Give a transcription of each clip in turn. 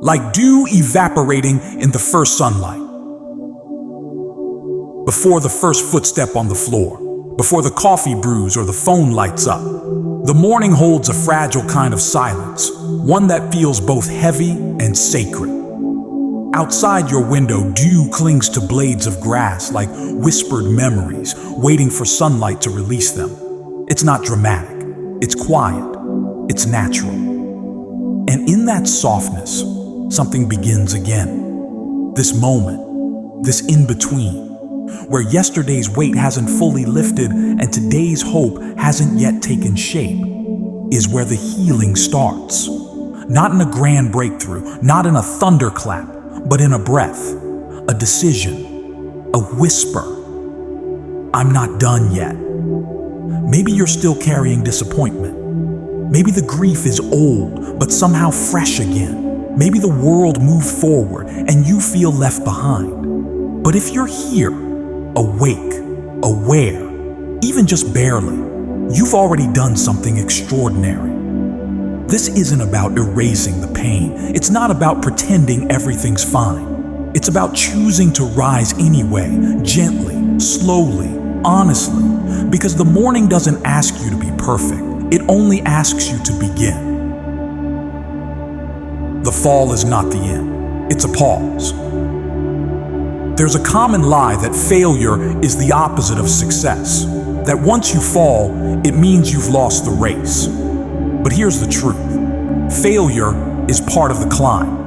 like dew evaporating in the first sunlight. Before the first footstep on the floor, before the coffee brews or the phone lights up, the morning holds a fragile kind of silence, one that feels both heavy and sacred. Outside your window, dew clings to blades of grass like whispered memories, waiting for sunlight to release them. It's not dramatic, it's quiet, it's natural. And in that softness, something begins again. This moment, this in-between, where yesterday's weight hasn't fully lifted and today's hope hasn't yet taken shape, is where the healing starts. Not in a grand breakthrough, not in a thunderclap, but in a breath, a decision, a whisper. I'm not done yet. Maybe you're still carrying disappointment. Maybe the grief is old, but somehow fresh again. Maybe the world moved forward and you feel left behind. But if you're here, awake, aware, even just barely, you've already done something extraordinary. This isn't about erasing the pain. It's not about pretending everything's fine. It's about choosing to rise anyway, gently, slowly, honestly, because the morning doesn't ask you to be perfect. It only asks you to begin. The fall is not the end. It's a pause. There's a common lie that failure is the opposite of success, that once you fall, it means you've lost the race. But here's the truth. Failure is part of the climb.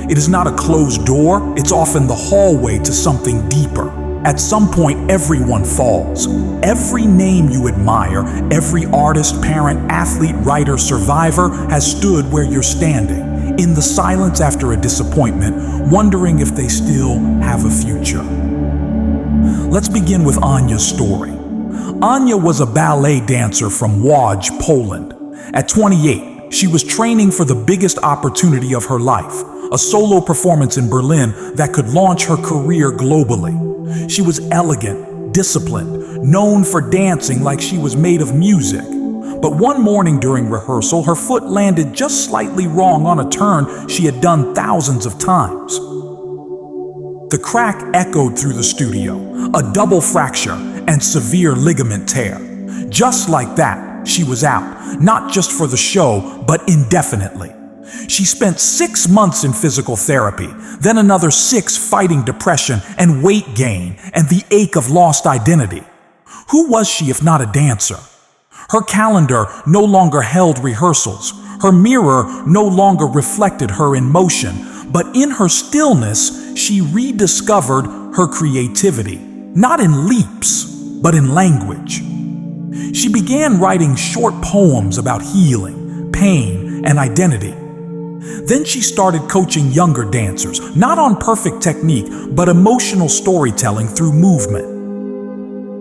It is not a closed door, it's often the hallway to something deeper. At some point, everyone falls. Every name you admire, every artist, parent, athlete, writer, survivor has stood where you're standing, in the silence after a disappointment, wondering if they still have a future. Let's begin with Anya's story. Anya was a ballet dancer from Łódź, Poland. At 28, she was training for the biggest opportunity of her life, a solo performance in Berlin that could launch her career globally. She was elegant, disciplined, known for dancing like she was made of music. But one morning during rehearsal, her foot landed just slightly wrong on a turn she had done thousands of times. The crack echoed through the studio, a double fracture and severe ligament tear. Just like that, she was out, not just for the show, but indefinitely. She spent 6 months in physical therapy, then another 6 fighting depression and weight gain and the ache of lost identity. Who was she if not a dancer? Her calendar no longer held rehearsals. Her mirror no longer reflected her in motion, but in her stillness, she rediscovered her creativity, not in leaps, but in language. She began writing short poems about healing, pain, and identity. Then she started coaching younger dancers, not on perfect technique, but emotional storytelling through movement.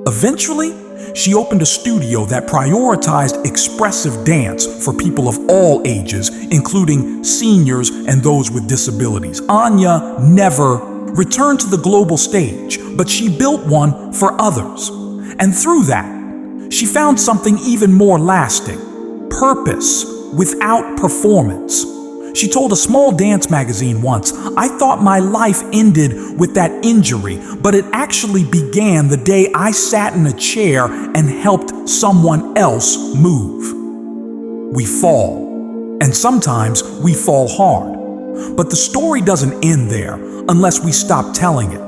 Eventually, she opened a studio that prioritized expressive dance for people of all ages, including seniors and those with disabilities. Anya never returned to the global stage, but she built one for others. And through that, she found something even more lasting: purpose without performance. She told a small dance magazine once, "I thought my life ended with that injury, but it actually began the day I sat in a chair and helped someone else move." We fall, and sometimes we fall hard. But the story doesn't end there unless we stop telling it.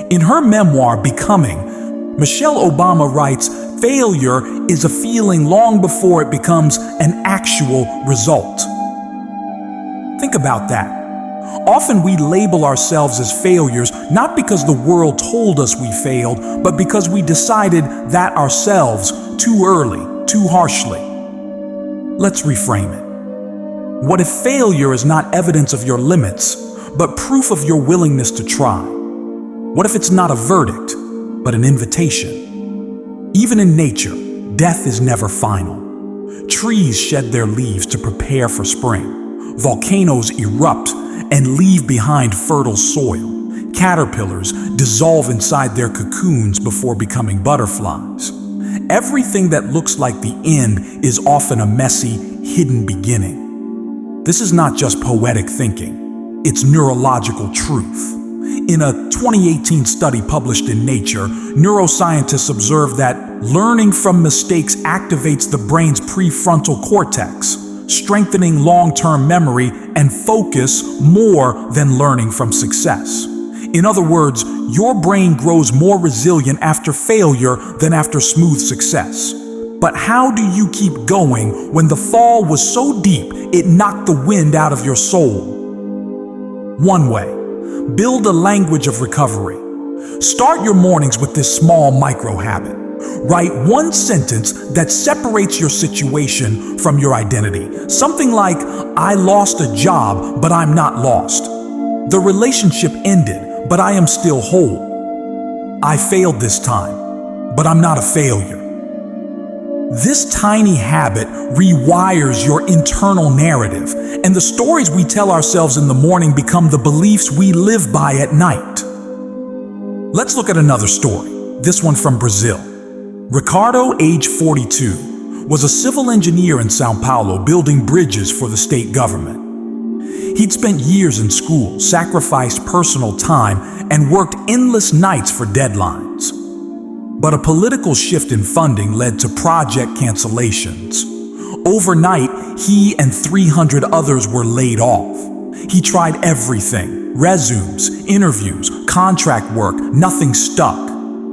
In her memoir, Becoming, Michelle Obama writes, "Failure is a feeling long before it becomes an actual result." Think about that. Often we label ourselves as failures not because the world told us we failed, but because we decided that ourselves too early, too harshly. Let's reframe it. What if failure is not evidence of your limits, but proof of your willingness to try? What if it's not a verdict, but an invitation? Even in nature, death is never final. Trees shed their leaves to prepare for spring. Volcanoes erupt and leave behind fertile soil. Caterpillars dissolve inside their cocoons before becoming butterflies. Everything that looks like the end is often a messy, hidden beginning. This is not just poetic thinking. It's neurological truth. In a 2018 study published in Nature, neuroscientists observed that learning from mistakes activates the brain's prefrontal cortex, strengthening long-term memory and focus more than learning from success. In other words, your brain grows more resilient after failure than after smooth success. But how do you keep going when the fall was so deep it knocked the wind out of your soul? One way: build a language of recovery. Start your mornings with this small micro habit. Write one sentence that separates your situation from your identity. Something like, "I lost a job, but I'm not lost. The relationship ended, but I am still whole. I failed this time, but I'm not a failure." This tiny habit rewires your internal narrative, and the stories we tell ourselves in the morning become the beliefs we live by at night. Let's look at another story, this one from Brazil. Ricardo, age 42, was a civil engineer in Sao Paulo building bridges for the state government. He'd spent years in school, sacrificed personal time, and worked endless nights for deadlines. But a political shift in funding led to project cancellations. Overnight, he and 300 others were laid off. He tried everything: resumes, interviews, contract work. Nothing stuck.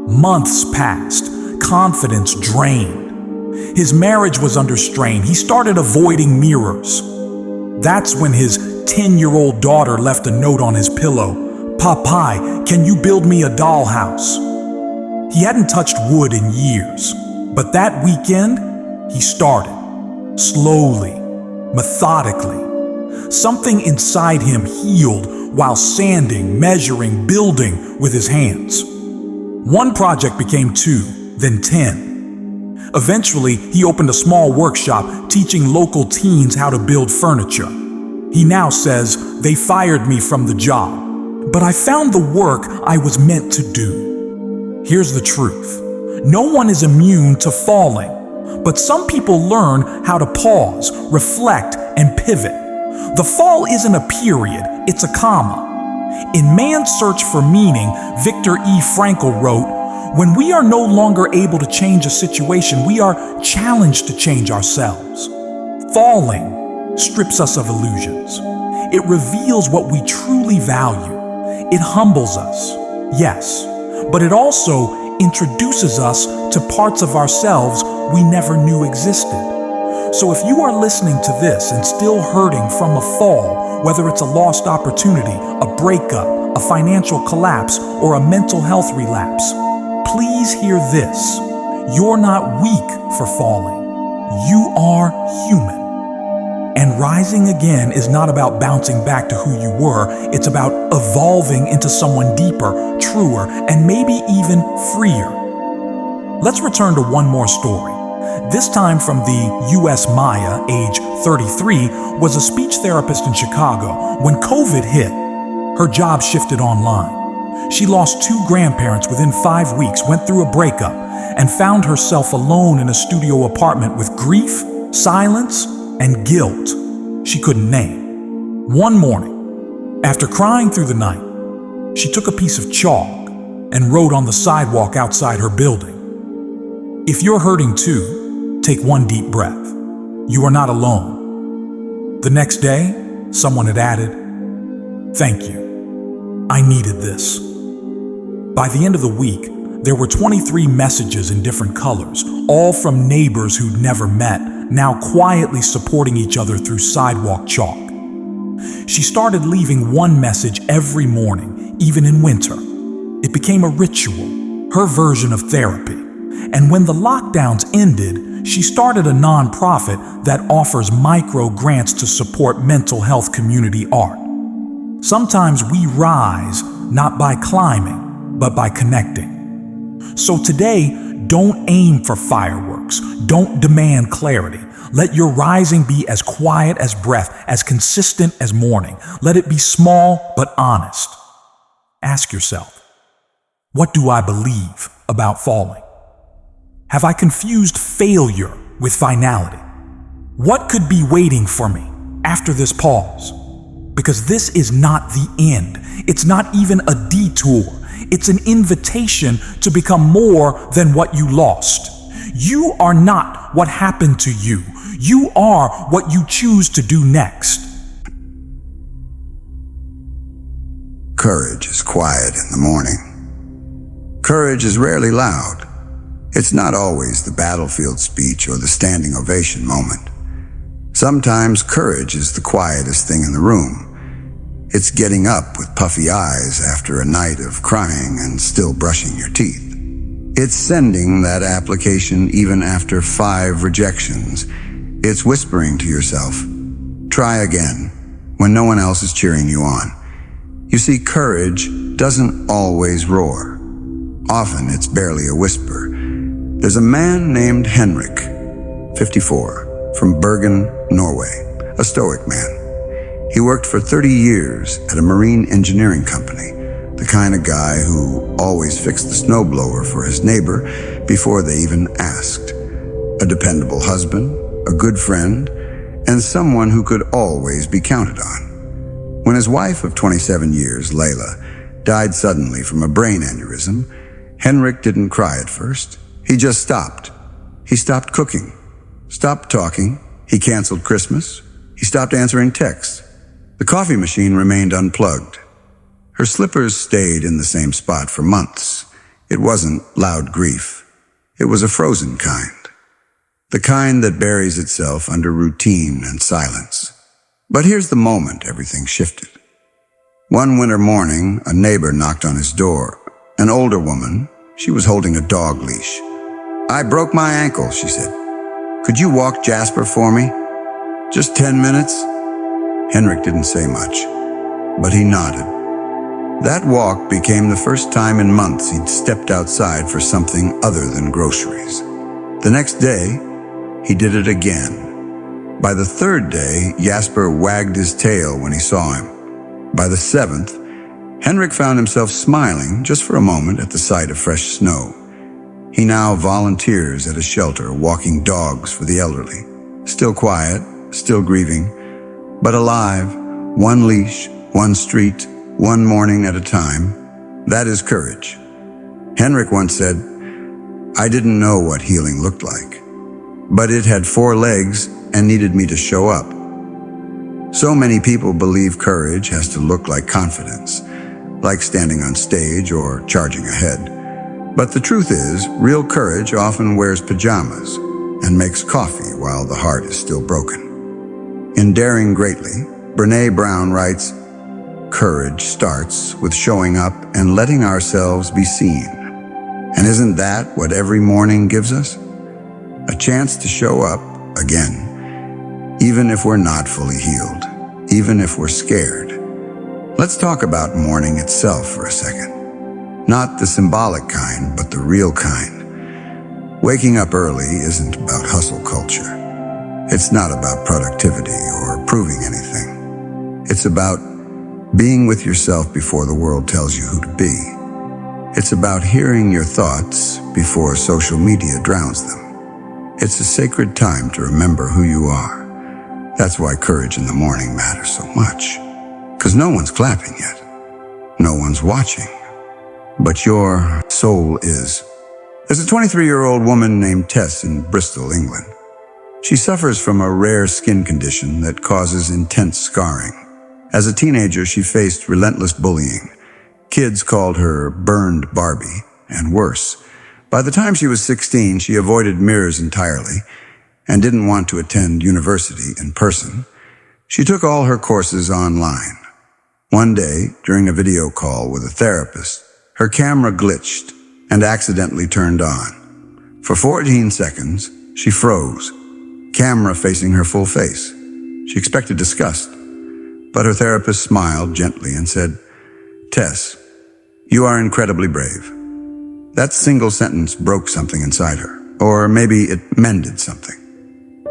Months passed. Confidence drained. His marriage was under strain. He started avoiding mirrors. That's when his 10-year-old daughter left a note on his pillow: "Papai, can you build me a dollhouse?" He hadn't touched wood in years, but that weekend, he started. Slowly, methodically. Something inside him healed while sanding, measuring, building with his hands. One project became 2, then 10. Eventually, he opened a small workshop teaching local teens how to build furniture. He now says, "They fired me from the job, but I found the work I was meant to do." Here's the truth. No one is immune to falling, but some people learn how to pause, reflect, and pivot. The fall isn't a period, it's a comma. In Man's Search for Meaning, Viktor E. Frankl wrote, "When we are no longer able to change a situation, we are challenged to change ourselves." Falling strips us of illusions. It reveals what we truly value. It humbles us, yes, but it also introduces us to parts of ourselves we never knew existed. So if you are listening to this and still hurting from a fall, whether it's a lost opportunity, a breakup, a financial collapse, or a mental health relapse, please hear this. You're not weak for falling. You are human. And rising again is not about bouncing back to who you were. It's about evolving into someone deeper, truer, and maybe even freer. Let's return to one more story. This time from the U.S. Maya, age 33, was a speech therapist in Chicago. When COVID hit, her job shifted online. She lost 2 grandparents within 5 weeks, went through a breakup, and found herself alone in a studio apartment with grief, silence, and guilt she couldn't name. One morning, after crying through the night, she took a piece of chalk and wrote on the sidewalk outside her building, "If you're hurting too, take one deep breath. You are not alone." The next day, someone had added, "Thank you. I needed this." By the end of the week, there were 23 messages in different colors, all from neighbors who'd never met, now quietly supporting each other through sidewalk chalk. She started leaving one message every morning, even in winter. It became a ritual, her version of therapy. And when the lockdowns ended, she started a nonprofit that offers micro grants to support mental health community art. Sometimes we rise not by climbing, but by connecting. So today, don't aim for fireworks. Don't demand clarity. Let your rising be as quiet as breath, as consistent as morning. Let it be small but honest. Ask yourself, what do I believe about falling? Have I confused failure with finality? What could be waiting for me after this pause? Because this is not the end. It's not even a detour. It's an invitation to become more than what you lost. You are not what happened to you. You are what you choose to do next. Courage is quiet in the morning. Courage is rarely loud. It's not always the battlefield speech or the standing ovation moment. Sometimes courage is the quietest thing in the room. It's getting up with puffy eyes after a night of crying and still brushing your teeth. It's sending that application even after 5 rejections. It's whispering to yourself, try again, when no one else is cheering you on. You see, courage doesn't always roar. Often it's barely a whisper. There's a man named Henrik, 54, from Bergen, Norway, a stoic man. He worked for 30 years at a marine engineering company, the kind of guy who always fixed the snowblower for his neighbor before they even asked. A dependable husband, a good friend, and someone who could always be counted on. When his wife of 27 years, Layla, died suddenly from a brain aneurysm, Henrik didn't cry at first. He just stopped. He stopped cooking, stopped talking. He canceled Christmas. He stopped answering texts. The coffee machine remained unplugged. Her slippers stayed in the same spot for months. It wasn't loud grief. It was a frozen kind. The kind that buries itself under routine and silence. But here's the moment everything shifted. One winter morning, a neighbor knocked on his door. An older woman. She was holding a dog leash. "I broke my ankle," she said. "Could you walk Jasper for me? Just 10 minutes?" Henrik didn't say much, but he nodded. That walk became the first time in months he'd stepped outside for something other than groceries. The next day, he did it again. By the 3rd day, Jasper wagged his tail when he saw him. By the 7th, Henrik found himself smiling just for a moment at the sight of fresh snow. He now volunteers at a shelter, walking dogs for the elderly. Still quiet, still grieving, but alive, one leash, one street, one morning at a time. That is courage. Henrik once said, "I didn't know what healing looked like, but it had 4 legs and needed me to show up." So many people believe courage has to look like confidence, like standing on stage or charging ahead. But the truth is, real courage often wears pajamas and makes coffee while the heart is still broken. In Daring Greatly, Brené Brown writes, "Courage starts with showing up and letting ourselves be seen." And isn't that what every morning gives us? A chance to show up again, even if we're not fully healed, even if we're scared. Let's talk about morning itself for a second. Not the symbolic kind, but the real kind. Waking up early isn't about hustle culture. It's not about productivity or proving anything. It's about being with yourself before the world tells you who to be. It's about hearing your thoughts before social media drowns them. It's a sacred time to remember who you are. That's why courage in the morning matters so much. Because no one's clapping yet. No one's watching. But your soul is. There's a 23-year-old woman named Tess in Bristol, England. She suffers from a rare skin condition that causes intense scarring. As a teenager, she faced relentless bullying. Kids called her Burned Barbie, and worse. By the time she was 16, she avoided mirrors entirely and didn't want to attend university in person. She took all her courses online. One day, during a video call with a therapist, her camera glitched and accidentally turned on. For 14 seconds, she froze, camera facing her full face. She expected disgust, but her therapist smiled gently and said, "Tess, you are incredibly brave." That single sentence broke something inside her, or maybe it mended something.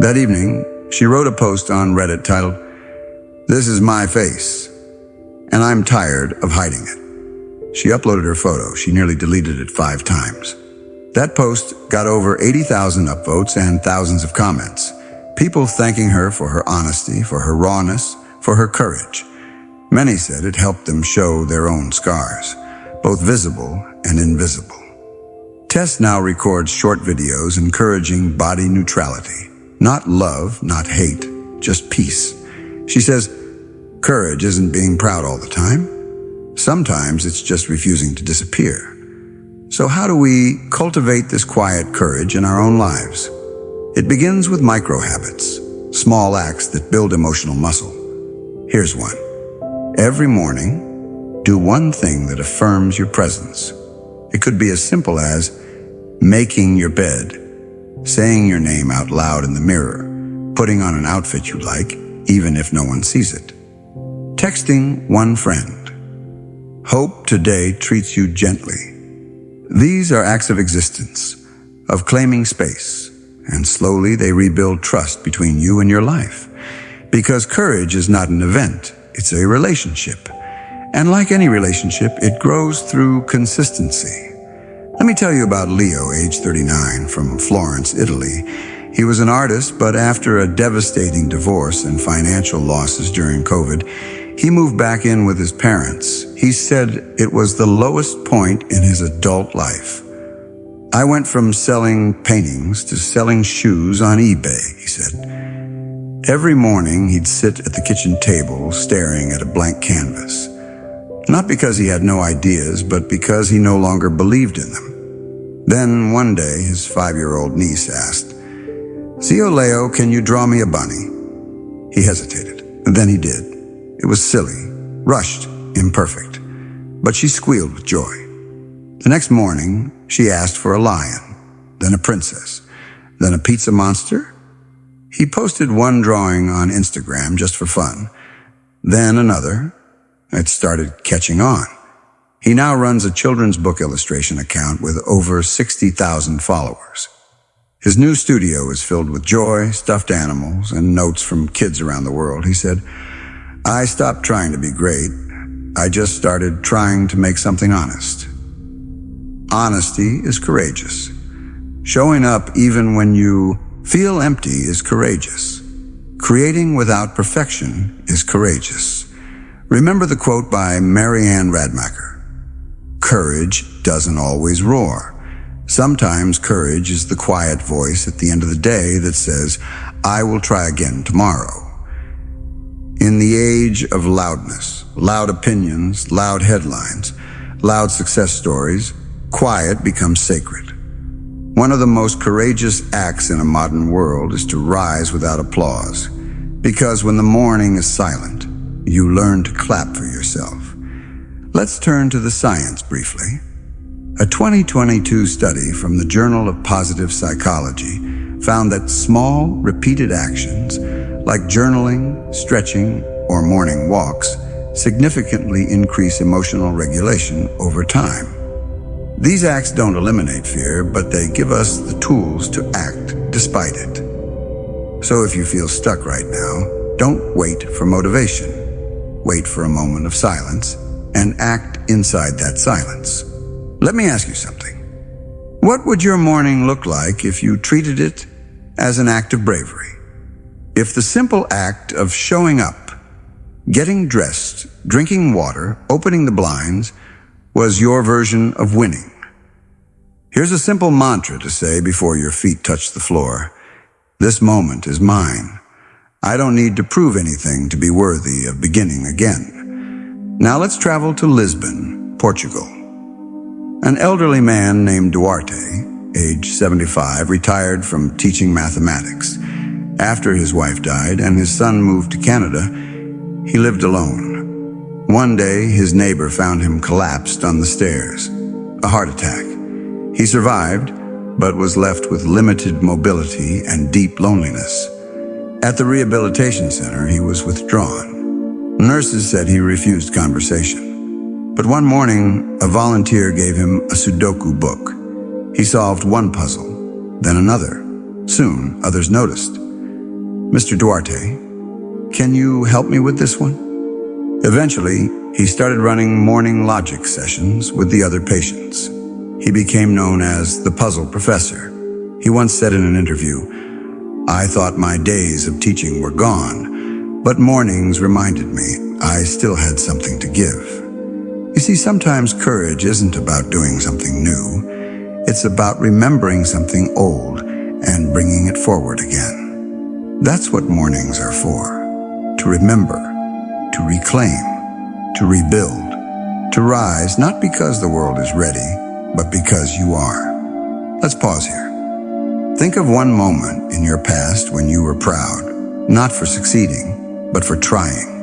That evening, she wrote a post on Reddit titled, "This is my face, and I'm tired of hiding it." She uploaded her photo. She nearly deleted it 5 times. That post got over 80,000 upvotes and thousands of comments. People thanking her for her honesty, for her rawness, for her courage. Many said it helped them show their own scars, both visible and invisible. Tess now records short videos encouraging body neutrality. Not love, not hate, just peace. She says, courage isn't being proud all the time. Sometimes it's just refusing to disappear. So how do we cultivate this quiet courage in our own lives? It begins with micro habits, small acts that build emotional muscle. Here's one. Every morning, do one thing that affirms your presence. It could be as simple as making your bed, saying your name out loud in the mirror, putting on an outfit you like, even if no one sees it. Texting one friend. Hope today treats you gently. These are acts of existence, of claiming space, and slowly they rebuild trust between you and your life. Because courage is not an event, it's a relationship. And like any relationship, it grows through consistency. Let me tell you about Leo, age 39, from Florence, Italy. He was an artist, but after a devastating divorce and financial losses during COVID, he moved back in with his parents. He said it was the lowest point in his adult life. I went from selling paintings to selling shoes on eBay, he said. Every morning he'd sit at the kitchen table staring at a blank canvas. Not because he had no ideas, but because he no longer believed in them. Then one day his 5-year-old niece asked, "Zio Leo, can you draw me a bunny?" He hesitated, and then he did. It was silly, rushed, imperfect, but she squealed with joy. The next morning, she asked for a lion, then a princess, then a pizza monster. He posted one drawing on Instagram just for fun, then another. It started catching on. He now runs a children's book illustration account with over 60,000 followers. His new studio is filled with joy, stuffed animals, and notes from kids around the world. He said, "I stopped trying to be great. I just started trying to make something honest." Honesty is courageous. Showing up even when you feel empty is courageous. Creating without perfection is courageous. Remember the quote by Marianne Radmacher. Courage doesn't always roar. Sometimes courage is the quiet voice at the end of the day that says, "I will try again tomorrow." In the age of loudness, loud opinions, loud headlines, loud success stories, quiet becomes sacred. One of the most courageous acts in a modern world is to rise without applause. Because when the morning is silent, you learn to clap for yourself. Let's turn to the science briefly. A 2022 study from the Journal of Positive Psychology found that small, repeated actions like journaling, stretching, or morning walks significantly increase emotional regulation over time. These acts don't eliminate fear, but they give us the tools to act despite it. So if you feel stuck right now, don't wait for motivation. Wait for a moment of silence and act inside that silence. Let me ask you something. What would your morning look like if you treated it as an act of bravery? If the simple act of showing up, getting dressed, drinking water, opening the blinds was your version of winning. Here's a simple mantra to say before your feet touch the floor. This moment is mine. I don't need to prove anything to be worthy of beginning again. Now let's travel to Lisbon, Portugal. An elderly man named Duarte, age 75, retired from teaching mathematics. After his wife died and his son moved to Canada, he lived alone. One day, his neighbor found him collapsed on the stairs, a heart attack. He survived, but was left with limited mobility and deep loneliness. At the rehabilitation center, he was withdrawn. Nurses said he refused conversation. But one morning, a volunteer gave him a Sudoku book. He solved one puzzle, then another. Soon, others noticed. "Mr. Duarte, can you help me with this one?" Eventually, he started running morning logic sessions with the other patients. He became known as the puzzle professor. He once said in an interview, "I thought my days of teaching were gone, but mornings reminded me I still had something to give. You see, sometimes courage isn't about doing something new. It's about remembering something old and bringing it forward again. That's what mornings are for. To remember, to reclaim, to rebuild, to rise, not because the world is ready, but because you are. Let's pause here. Think of one moment in your past when you were proud, not for succeeding, but for trying.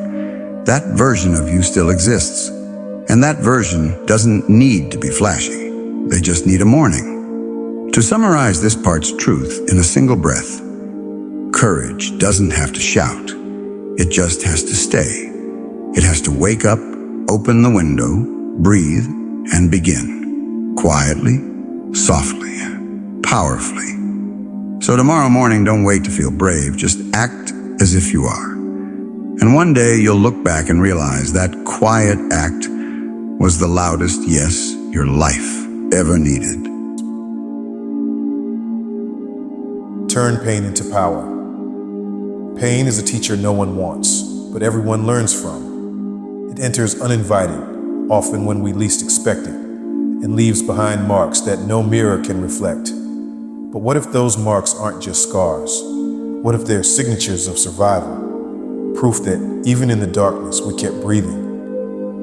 That version of you still exists. And that version doesn't need to be flashy. They just need a morning. To summarize this part's truth in a single breath, courage doesn't have to shout. It just has to stay. It has to wake up, open the window, breathe, and begin. Quietly, softly, powerfully. So tomorrow morning, don't wait to feel brave. Just act as if you are. And one day you'll look back and realize that quiet act was the loudest yes your life ever needed. Turn pain into power. Pain is a teacher no one wants, but everyone learns from. It enters uninvited, often when we least expect it, and leaves behind marks that no mirror can reflect. But what if those marks aren't just scars? What if they're signatures of survival? Proof that even in the darkness we kept breathing.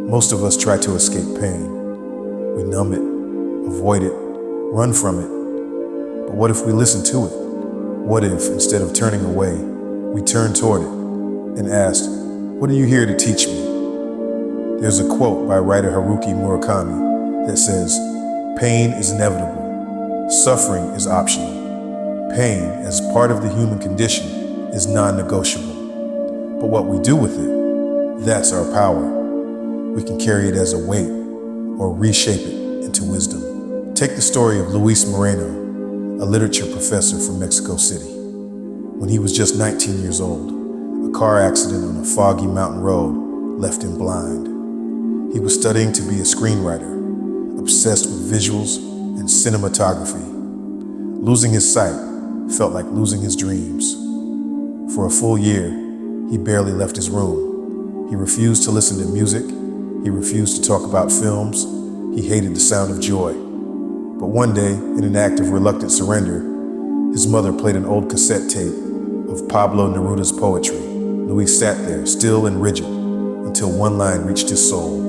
Most of us try to escape pain. We numb it, avoid it, run from it. But what if we listen to it? What if, instead of turning away, we turn toward it and asked, "What are you here to teach me?" There's a quote by writer Haruki Murakami that says, "Pain is inevitable. Suffering is optional. Pain, as part of the human condition, is non-negotiable. But what we do with it, that's our power. We can carry it as a weight or reshape it into wisdom." Take the story of Luis Moreno, a literature professor from Mexico City. When he was just 19 years old, a car accident on a foggy mountain road left him blind. He was studying to be a screenwriter, obsessed with visuals and cinematography. Losing his sight felt like losing his dreams. For a full year, he barely left his room. He refused to listen to music. He refused to talk about films. He hated the sound of joy. But one day, in an act of reluctant surrender, his mother played an old cassette tape of Pablo Neruda's poetry. Luis sat there, still and rigid, until one line reached his soul.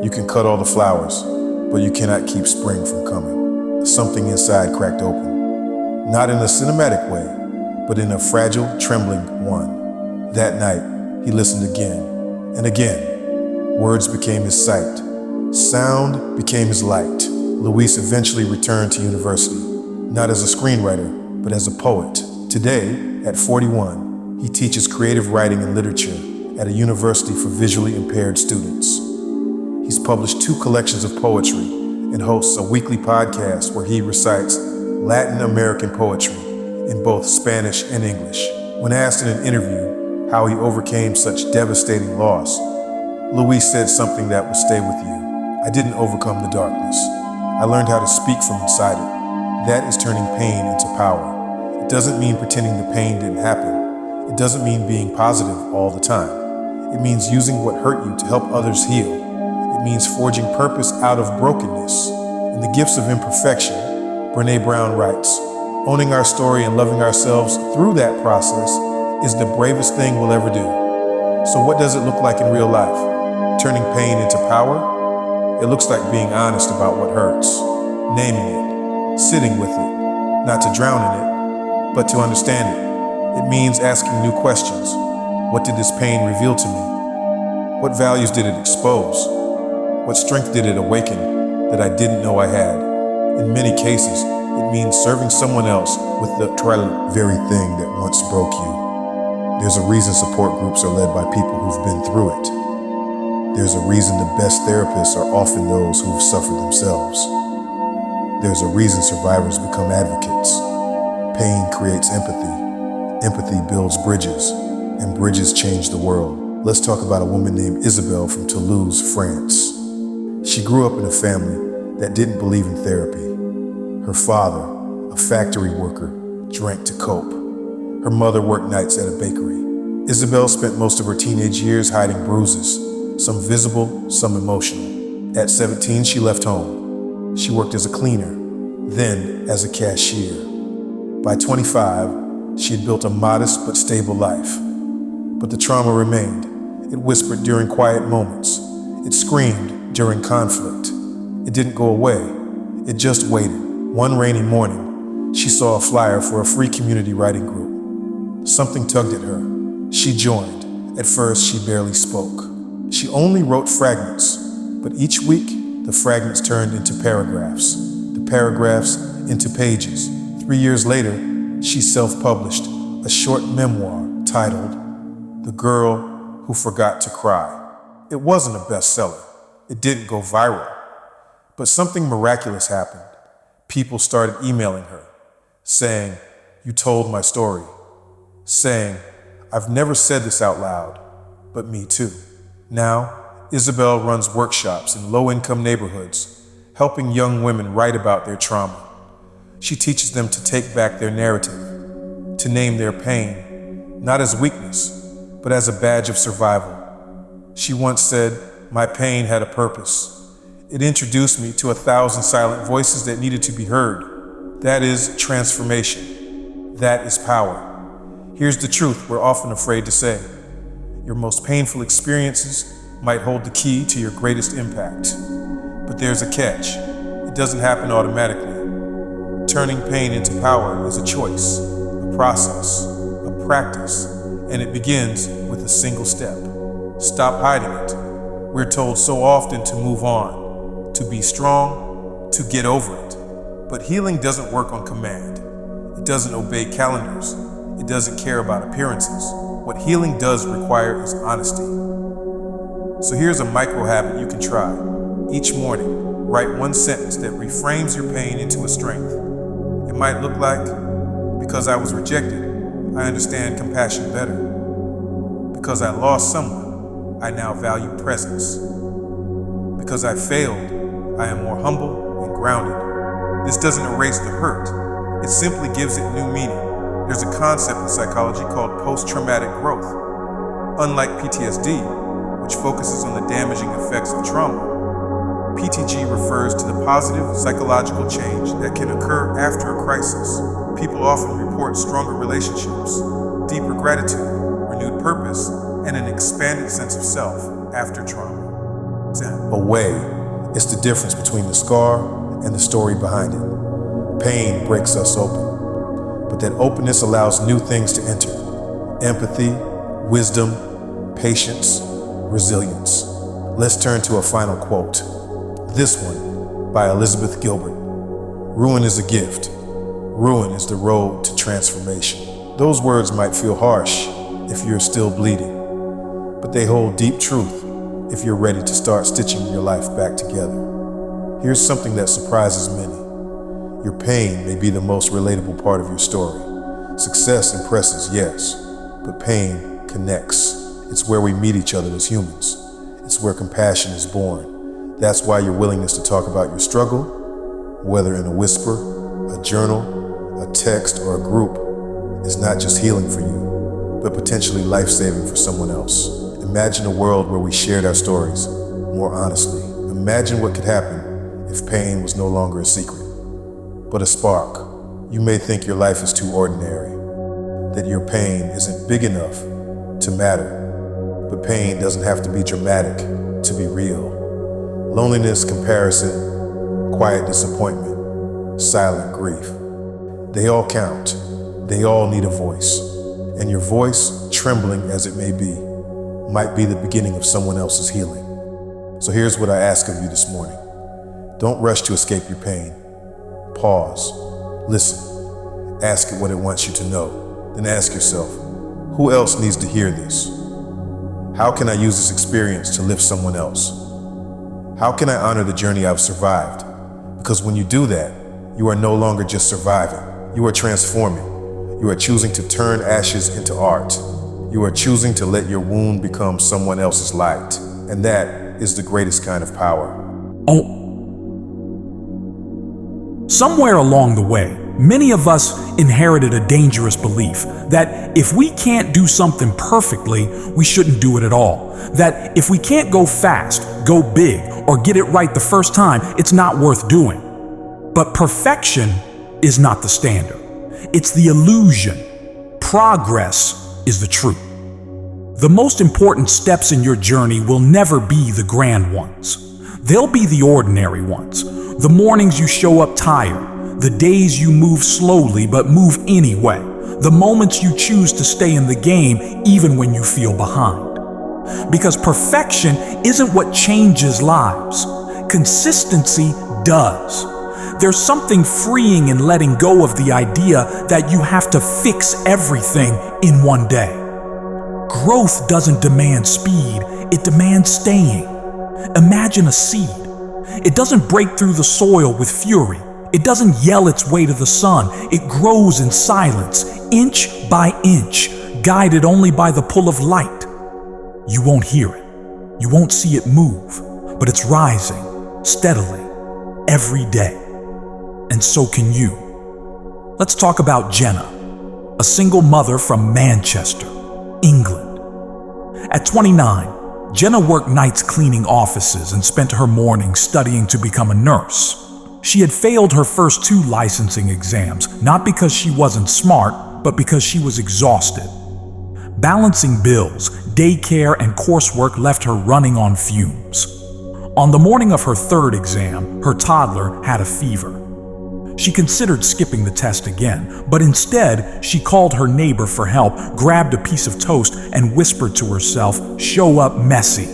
"You can cut all the flowers, but you cannot keep spring from coming." Something inside cracked open. Not in a cinematic way, but in a fragile, trembling one. That night, he listened again and again. Words became his sight. Sound became his light. Luis eventually returned to university, not as a screenwriter, but as a poet. Today, at 41, he teaches creative writing and literature at a university for visually impaired students. He's published 2 collections of poetry and hosts a weekly podcast where he recites Latin American poetry in both Spanish and English. When asked in an interview how he overcame such devastating loss, Luis said something that will stay with you. "I didn't overcome the darkness. I learned how to speak from inside it. That is turning pain into power. It doesn't mean pretending the pain didn't happen. It doesn't mean being positive all the time. It means using what hurt you to help others heal. It means forging purpose out of brokenness. In The Gifts of Imperfection, Brené Brown writes, "Owning our story and loving ourselves through that process is the bravest thing we'll ever do." So what does it look like in real life? Turning pain into power? It looks like being honest about what hurts, naming it, sitting with it, not to drown in it, but to understand it. It means asking new questions. What did this pain reveal to me? What values did it expose? What strength did it awaken that I didn't know I had? In many cases, it means serving someone else with the very thing that once broke you. There's a reason support groups are led by people who've been through it. There's a reason the best therapists are often those who've suffered themselves. There's a reason survivors become advocates. Pain creates empathy. Empathy builds bridges, and bridges change the world. Let's talk about a woman named Isabelle from Toulouse, France. She grew up in a family that didn't believe in therapy. Her father, a factory worker, drank to cope. Her mother worked nights at a bakery. Isabel spent most of her teenage years hiding bruises, some visible, some emotional. At 17, she left home. She worked as a cleaner, then as a cashier. By 25, she had built a modest but stable life. But the trauma remained. It whispered during quiet moments. It screamed during conflict. It didn't go away. It just waited. One rainy morning, she saw a flyer for a free community writing group. Something tugged at her. She joined. At first, she barely spoke. She only wrote fragments, but each week, the fragments turned into paragraphs, the paragraphs into pages. 3 years later, she self-published a short memoir titled The Girl Who Forgot to Cry. It wasn't a bestseller. It didn't go viral. But something miraculous happened. People started emailing her, saying, "You told my story." Saying, "I've never said this out loud, but me too." Now, Isabel runs workshops in low-income neighborhoods, helping young women write about their trauma. She teaches them to take back their narrative, to name their pain, not as weakness, but as a badge of survival. She once said, "My pain had a purpose. It introduced me to 1,000 silent voices that needed to be heard." That is transformation. That is power. Here's the truth we're often afraid to say. Your most painful experiences might hold the key to your greatest impact. But there's a catch. It doesn't happen automatically. Turning pain into power is a choice, a process, a practice, and it begins with a single step. Stop hiding it. We're told so often to move on, to be strong, to get over it. But healing doesn't work on command. It doesn't obey calendars. It doesn't care about appearances. What healing does require is honesty. So here's a micro habit you can try. Each morning, write one sentence that reframes your pain into a strength. It might look like, "Because I was rejected, I understand compassion better. Because I lost someone, I now value presence. Because I failed, I am more humble and grounded." This doesn't erase the hurt. It simply gives it new meaning. There's a concept in psychology called post-traumatic growth. Unlike PTSD, which focuses on the damaging effects of trauma, PTG refers to the positive psychological change that can occur after a crisis. People often report stronger relationships, deeper gratitude, renewed purpose, and an expanded sense of self after trauma. A way is the difference between the scar and the story behind it. Pain breaks us open, but that openness allows new things to enter. Empathy, wisdom, patience, resilience. Let's turn to a final quote. This one by Elizabeth Gilbert. "Ruin is a gift. Ruin is the road to transformation." Those words might feel harsh if you're still bleeding, but they hold deep truth if you're ready to start stitching your life back together. Here's something that surprises many. Your pain may be the most relatable part of your story. Success impresses, yes, but pain connects. It's where we meet each other as humans. It's where compassion is born. That's why your willingness to talk about your struggle, whether in a whisper, a journal, a text, or a group, is not just healing for you, but potentially life-saving for someone else. Imagine a world where we shared our stories more honestly. Imagine what could happen if pain was no longer a secret, but a spark. You may think your life is too ordinary, that your pain isn't big enough to matter, but pain doesn't have to be dramatic to be real. Loneliness, comparison, quiet disappointment, silent grief. They all count. They all need a voice. And your voice, trembling as it may be, might be the beginning of someone else's healing. So here's what I ask of you this morning. Don't rush to escape your pain. Pause. Listen. Ask it what it wants you to know. Then ask yourself, who else needs to hear this? How can I use this experience to lift someone else? How can I honor the journey I've survived? Because when you do that, you are no longer just surviving. You are transforming. You are choosing to turn ashes into art. You are choosing to let your wound become someone else's light. And that is the greatest kind of power. Somewhere along the way, Many of us inherited a dangerous belief that if we can't do something perfectly, we shouldn't do it at all. That if we can't go fast, go big, or get it right the first time, it's not worth doing. But perfection is not the standard. It's the illusion. Progress is the truth. The most important steps in your journey will never be the grand ones. They'll be the ordinary ones. The mornings you show up tired, the days you move slowly but move anyway, the moments you choose to stay in the game even when you feel behind. Because perfection isn't what changes lives. Consistency does. There's something freeing in letting go of the idea that you have to fix everything in one day. Growth doesn't demand speed, it demands staying. Imagine a seed. It doesn't break through the soil with fury. It doesn't yell its way to the sun. It grows in silence, inch by inch, guided only by the pull of light. You won't hear it. You won't see it move, but it's rising steadily every day. And so can you. Let's talk about Jenna, a single mother from Manchester, England. At 29, Jenna worked nights cleaning offices and spent her mornings studying to become a nurse. She had failed her first 2 licensing exams, not because she wasn't smart, but because she was exhausted. Balancing bills, daycare, and coursework left her running on fumes. On the morning of her 3rd exam, her toddler had a fever. She considered skipping the test again, but instead, she called her neighbor for help, grabbed a piece of toast, and whispered to herself, "Show up messy."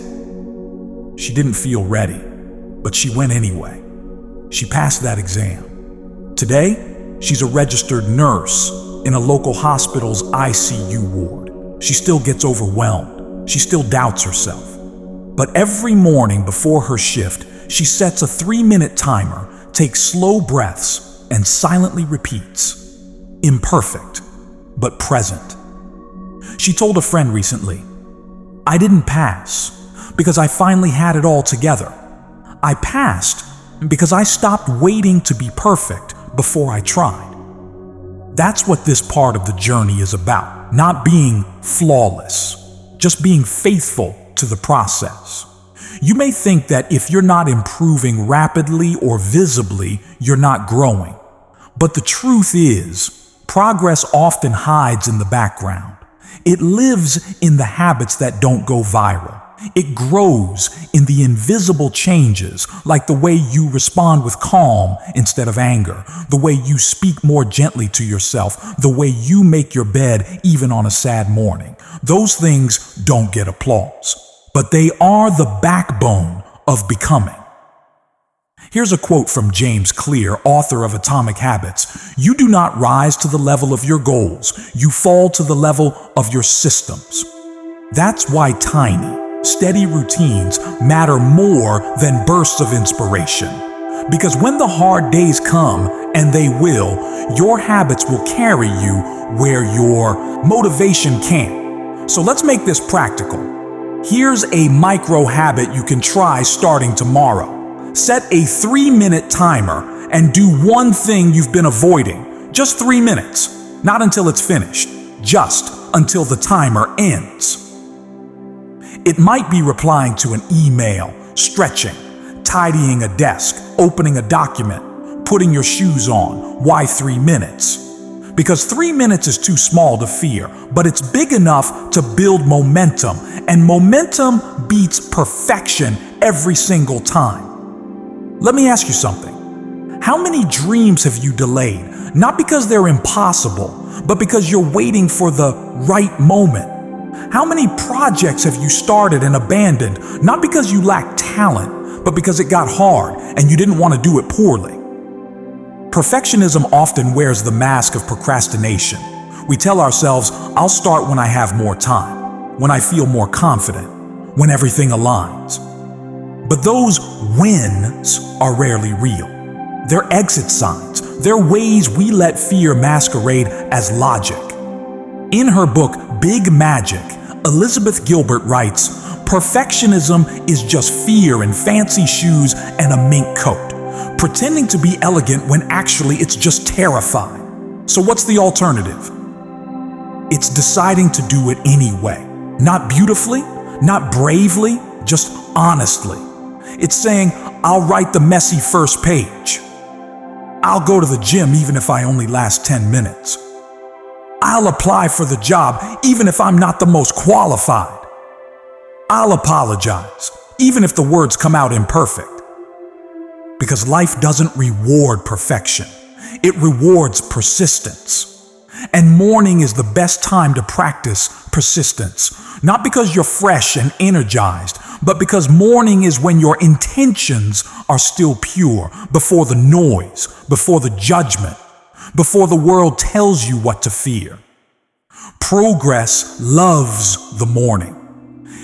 She didn't feel ready, but she went anyway. She passed that exam. Today, she's a registered nurse in a local hospital's ICU ward. She still gets overwhelmed. She still doubts herself. But every morning before her shift, she sets a 3-minute timer, takes slow breaths, and silently repeats, imperfect, but present. She told a friend recently, "I didn't pass because I finally had it all together. I passed because I stopped waiting to be perfect before I tried." That's what this part of the journey is about, not being flawless, just being faithful to the process. You may think that if you're not improving rapidly or visibly, you're not growing. But the truth is, progress often hides in the background. It lives in the habits that don't go viral. It grows in the invisible changes, like the way you respond with calm instead of anger, the way you speak more gently to yourself, the way you make your bed even on a sad morning. Those things don't get applause, but they are the backbone of becoming. Here's a quote from James Clear, author of Atomic Habits. "You do not rise to the level of your goals. You fall to the level of your systems." That's why tiny, steady routines matter more than bursts of inspiration. Because when the hard days come, and they will, your habits will carry you where your motivation can't. So let's make this practical. Here's a micro habit you can try starting tomorrow. Set a 3-minute timer and do one thing you've been avoiding. Just 3 minutes. Not until it's finished. Just until the timer ends. It might be replying to an email, stretching, tidying a desk, opening a document, putting your shoes on. Why 3 minutes? Because 3 minutes is too small to fear, but it's big enough to build momentum, and momentum beats perfection every single time. Let me ask you something. How many dreams have you delayed? Not because they're impossible, but because you're waiting for the right moment. How many projects have you started and abandoned, not because you lack talent, but because it got hard and you didn't want to do it poorly? Perfectionism often wears the mask of procrastination. We tell ourselves, "I'll start when I have more time, when I feel more confident, when everything aligns." But those wins are rarely real. They're exit signs. They're ways we let fear masquerade as logic. In her book, Big Magic, Elizabeth Gilbert writes, "Perfectionism is just fear in fancy shoes and a mink coat. pretending to be elegant when actually it's just terrifying. So what's the alternative? It's deciding to do it anyway. Not beautifully, not bravely, just honestly. It's saying, I'll write the messy first page. I'll go to the gym even if I only last 10 minutes. I'll apply for the job even if I'm not the most qualified. I'll apologize even if the words come out imperfect. Because life doesn't reward perfection. It rewards persistence. And morning is the best time to practice persistence. Not because you're fresh and energized, but because morning is when your intentions are still pure, before the noise, before the judgment, before the world tells you what to fear. Progress loves the morning.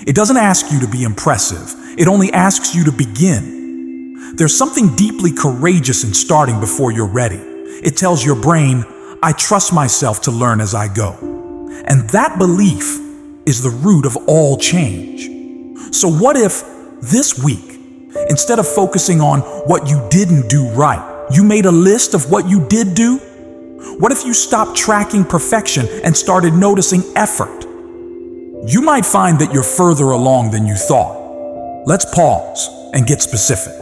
It doesn't ask you to be impressive. It only asks you to begin. There's something deeply courageous in starting before you're ready. It tells your brain, I trust myself to learn as I go. And that belief is the root of all change. So what if this week, instead of focusing on what you didn't do right, you made a list of what you did do? What if you stopped tracking perfection and started noticing effort? You might find that you're further along than you thought. Let's pause and get specific.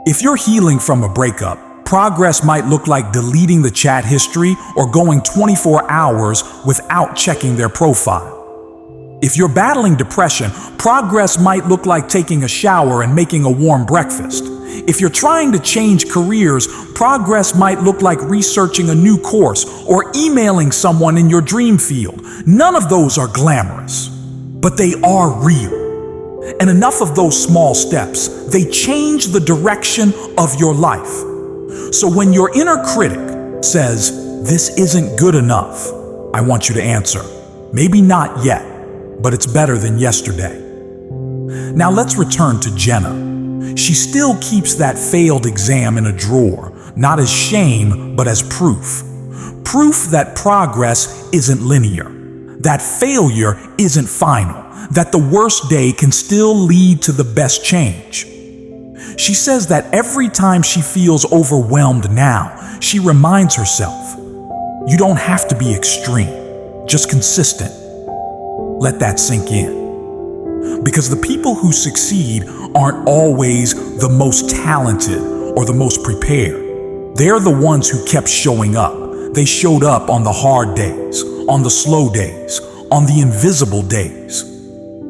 If you're healing from a breakup, progress might look like deleting the chat history or going 24 hours without checking their profile. If you're battling depression, progress might look like taking a shower and making a warm breakfast. If you're trying to change careers, progress might look like researching a new course or emailing someone in your dream field. None of those are glamorous, but they are real. And enough of those small steps, they change the direction of your life. So when your inner critic says, this isn't good enough, I want you to answer, maybe not yet, but it's better than yesterday. Now let's return to Jenna. She still keeps that failed exam in a drawer, not as shame, but as proof. Proof that progress isn't linear, that failure isn't final, that the worst day can still lead to the best change. She says that every time she feels overwhelmed now, she reminds herself, you don't have to be extreme, just consistent. Let that sink in. Because the people who succeed aren't always the most talented or the most prepared. They're the ones who kept showing up. They showed up on the hard days, on the slow days, on the invisible days.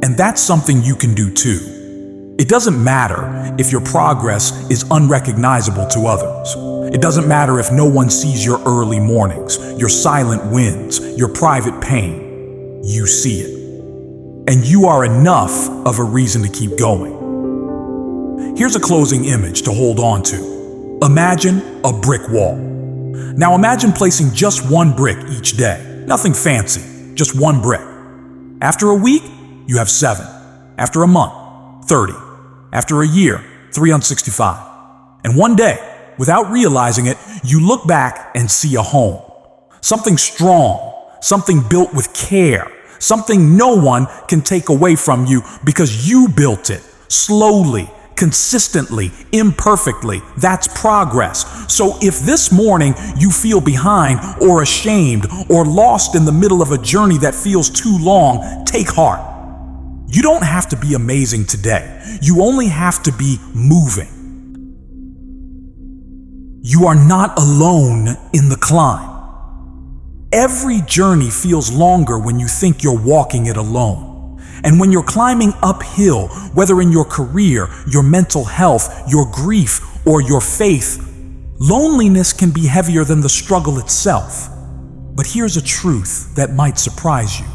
And that's something you can do too. It doesn't matter if your progress is unrecognizable to others. It doesn't matter if no one sees your early mornings, your silent wins, your private pain. You see it. And you are enough of a reason to keep going. Here's a closing image to hold on to. Imagine a brick wall. Now imagine placing just one brick each day. Nothing fancy, just one brick. After a week, you have 7. After a month, 30. After a year, 365. And one day, without realizing it, you look back and see a home. Something strong, something built with care, something no one can take away from you because you built it slowly, consistently, imperfectly. That's progress. So if this morning you feel behind or ashamed or lost in the middle of a journey that feels too long, take heart. You don't have to be amazing today. You only have to be moving. You are not alone in the climb. Every journey feels longer when you think you're walking it alone. And when you're climbing uphill, whether in your career, your mental health, your grief, or your faith, loneliness can be heavier than the struggle itself. But here's a truth that might surprise you.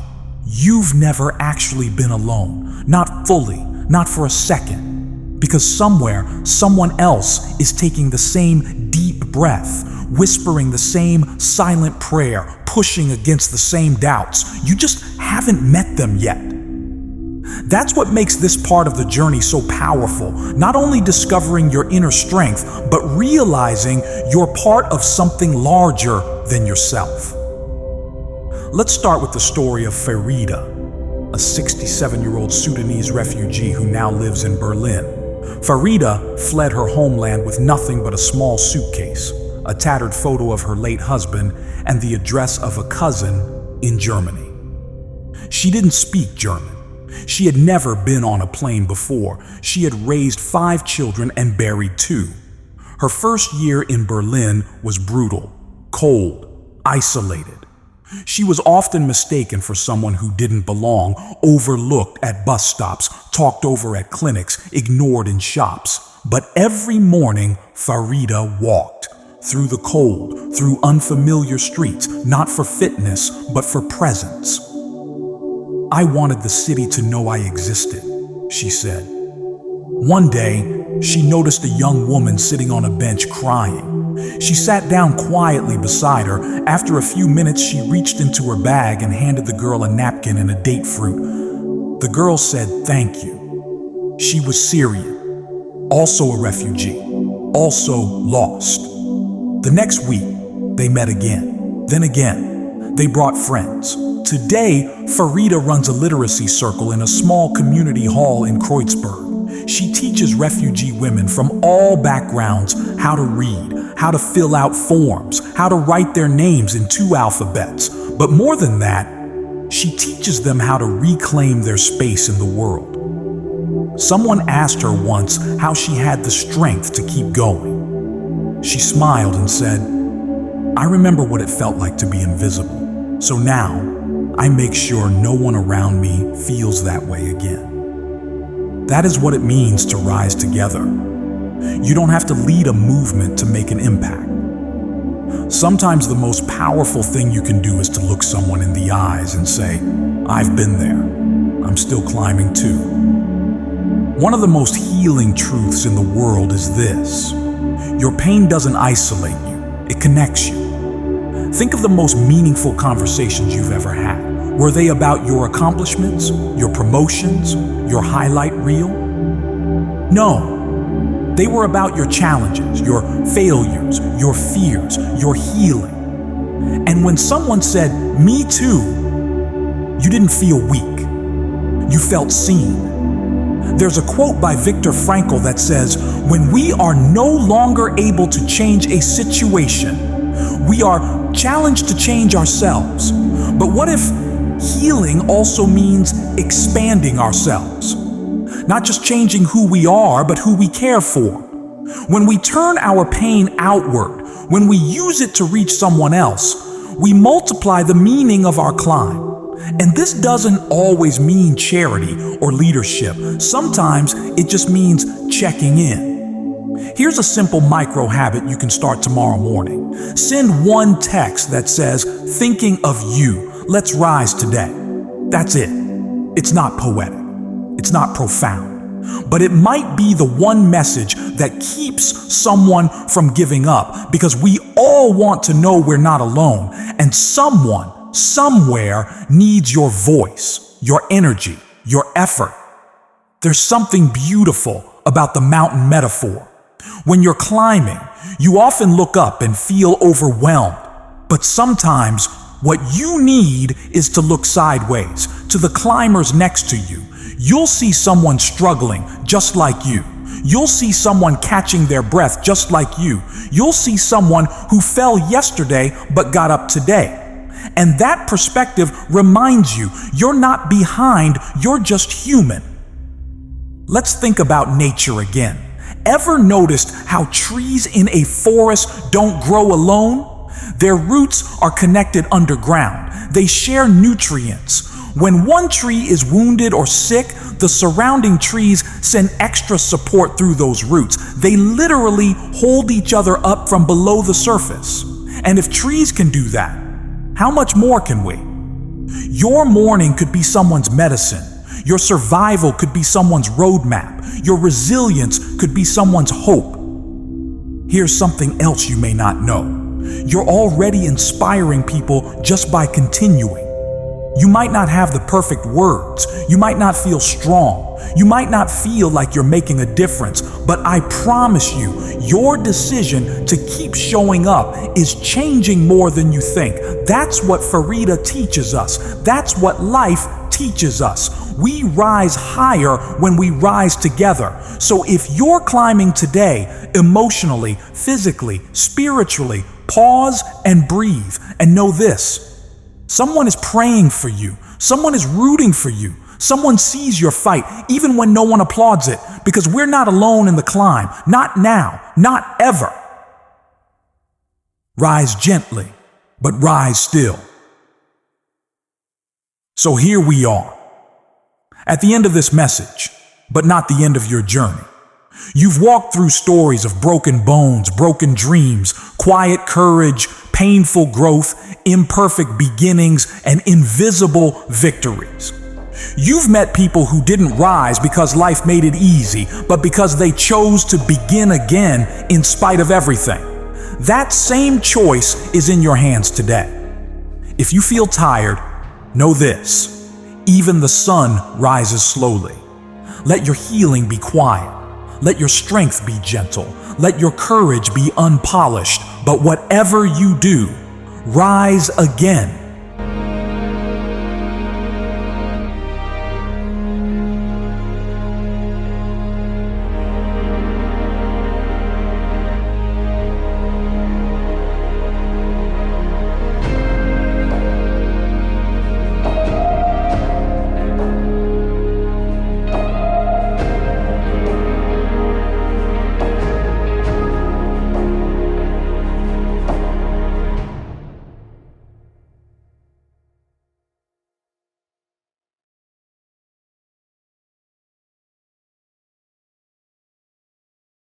You've never actually been alone, not fully, not for a second, because somewhere, someone else is taking the same deep breath, whispering the same silent prayer, pushing against the same doubts. You just haven't met them yet. That's what makes this part of the journey so powerful, not only discovering your inner strength, but realizing you're part of something larger than yourself. Let's start with the story of Farida, a 67-year-old Sudanese refugee who now lives in Berlin. Farida fled her homeland with nothing but a small suitcase, a tattered photo of her late husband, and the address of a cousin in Germany. She didn't speak German. She had never been on a plane before. She had raised 5 children and buried 2. Her first year in Berlin was brutal, cold, isolated. She was often mistaken for someone who didn't belong, overlooked at bus stops, talked over at clinics, ignored in shops. But every morning, Farida walked through the cold, through unfamiliar streets, not for fitness, but for presence. "I wanted the city to know I existed," she said. One day, she noticed a young woman sitting on a bench crying. She sat down quietly beside her. After a few minutes, she reached into her bag and handed the girl a napkin and a date fruit. The girl said, "Thank you." She was Syrian, also a refugee, also lost. The next week, they met again. Then again, they brought friends. Today, Farida runs a literacy circle in a small community hall in Kreuzberg. She teaches refugee women from all backgrounds how to read, how to fill out forms, how to write their names in 2 alphabets. But more than that, she teaches them how to reclaim their space in the world. Someone asked her once how she had the strength to keep going. She smiled and said, "I remember what it felt like to be invisible. So now, I make sure no one around me feels that way again." That is what it means to rise together. You don't have to lead a movement to make an impact. Sometimes the most powerful thing you can do is to look someone in the eyes and say, "I've been there. I'm still climbing too." One of the most healing truths in the world is this: your pain doesn't isolate you, it connects you. Think of the most meaningful conversations you've ever had. Were they about your accomplishments, your promotions, your highlight reel? No. They were about your challenges, your failures, your fears, your healing. And when someone said, "Me too," you didn't feel weak. You felt seen. There's a quote by Viktor Frankl that says, "When we are no longer able to change a situation, we are challenged to change ourselves." But what if healing also means expanding ourselves? Not just changing who we are, but who we care for. When we turn our pain outward, when we use it to reach someone else, we multiply the meaning of our climb. And this doesn't always mean charity or leadership. Sometimes it just means checking in. Here's a simple micro habit you can start tomorrow morning. Send one text that says, "Thinking of you. Let's rise today." That's it. It's not poetic. It's not profound. But it might be the one message that keeps someone from giving up, because we all want to know we're not alone, and someone, somewhere needs your voice, your energy, your effort. There's something beautiful about the mountain metaphor. When you're climbing, you often look up and feel overwhelmed, but sometimes what you need is to look sideways, to the climbers next to you. You'll see someone struggling just like you. You'll see someone catching their breath just like you. You'll see someone who fell yesterday but got up today. And that perspective reminds you you're not behind, you're just human. Let's think about nature again. Ever noticed how trees in a forest don't grow alone? Their roots are connected underground. They share nutrients. When one tree is wounded or sick, the surrounding trees send extra support through those roots. They literally hold each other up from below the surface. And if trees can do that, how much more can we? Your morning could be someone's medicine. Your survival could be someone's roadmap. Your resilience could be someone's hope. Here's something else you may not know. You're already inspiring people just by continuing. You might not have the perfect words. You might not feel strong. You might not feel like you're making a difference. But I promise you, your decision to keep showing up is changing more than you think. That's what Farida teaches us. That's what life teaches us. We rise higher when we rise together. So if you're climbing today, emotionally, physically, spiritually, pause and breathe and know this. Someone is praying for you. Someone is rooting for you. Someone sees your fight, even when no one applauds it, because we're not alone in the climb. Not now, not ever. Rise gently, but rise still. So here we are, at the end of this message, but not the end of your journey. You've walked through stories of broken bones, broken dreams, quiet courage, painful growth, imperfect beginnings, and invisible victories. You've met people who didn't rise because life made it easy, but because they chose to begin again in spite of everything. That same choice is in your hands today. If you feel tired, know this: even the sun rises slowly. Let your healing be quiet. Let your strength be gentle. Let your courage be unpolished. But whatever you do, rise again.